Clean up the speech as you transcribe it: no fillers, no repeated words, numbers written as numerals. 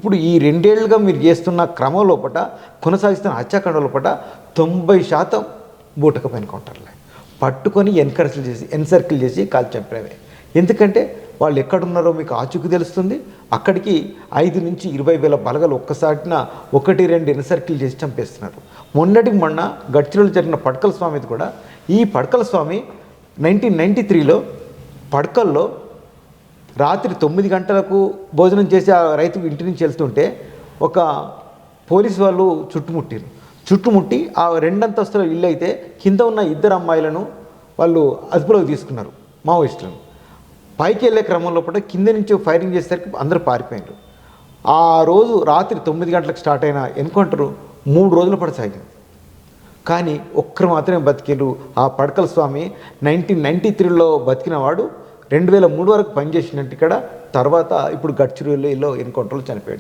ఇప్పుడు ఈ 2 ఏళ్లుగా మీరు చేస్తున్న క్రమం లోపట కొనసాగిస్తున్న హత్యాకాండ లోపట 90% బూటకపు ఎన్కౌంటర్లే. పట్టుకొని ఎన్సర్కిల్ చేసి కాల్చి చంపేవే. ఎందుకంటే వాళ్ళు ఎక్కడున్నారో మీకు ఆచూకీ తెలుస్తుంది. అక్కడికి 5 నుంచి 20,000 బలగలు ఒక్కసారిన 1-2 ఎన్సర్కిల్ చేసి చంపేస్తున్నారు. మొన్న గడ్చిరోలు జరిగిన పడకల స్వామిది కూడా. ఈ పడకల స్వామి 1993లో పడకల్లో రాత్రి 9 గంటలకు భోజనం చేసి ఆ రైతు ఇంటి నుంచి వెళ్తుంటే ఒక పోలీసు వాళ్ళు చుట్టుముట్టి ఆ 2 అంతస్తుల ఇల్లు అయితే కింద ఉన్న 2 అమ్మాయిలను వాళ్ళు అదుపులోకి తీసుకున్నారు మావోయిస్టులను. పైకి వెళ్ళే క్రమంలో కూడా కింద నుంచి ఫైరింగ్ చేసేసరికి అందరూ పారిపోయారు. ఆ రోజు రాత్రి 9 గంటలకు స్టార్ట్ అయిన ఎన్కౌంటరు 3 రోజుల పాటు సాగింది. కానీ ఒక్కరు మాత్రమే బతికిరు. ఆ పడకల స్వామి 1993లో బతికినవాడు 2003 వరకు పనిచేసినట్టు ఇక్కడ. తర్వాత ఇప్పుడు గడ్చిరోలులో ఎన్కౌంటర్లో చనిపోయాడు.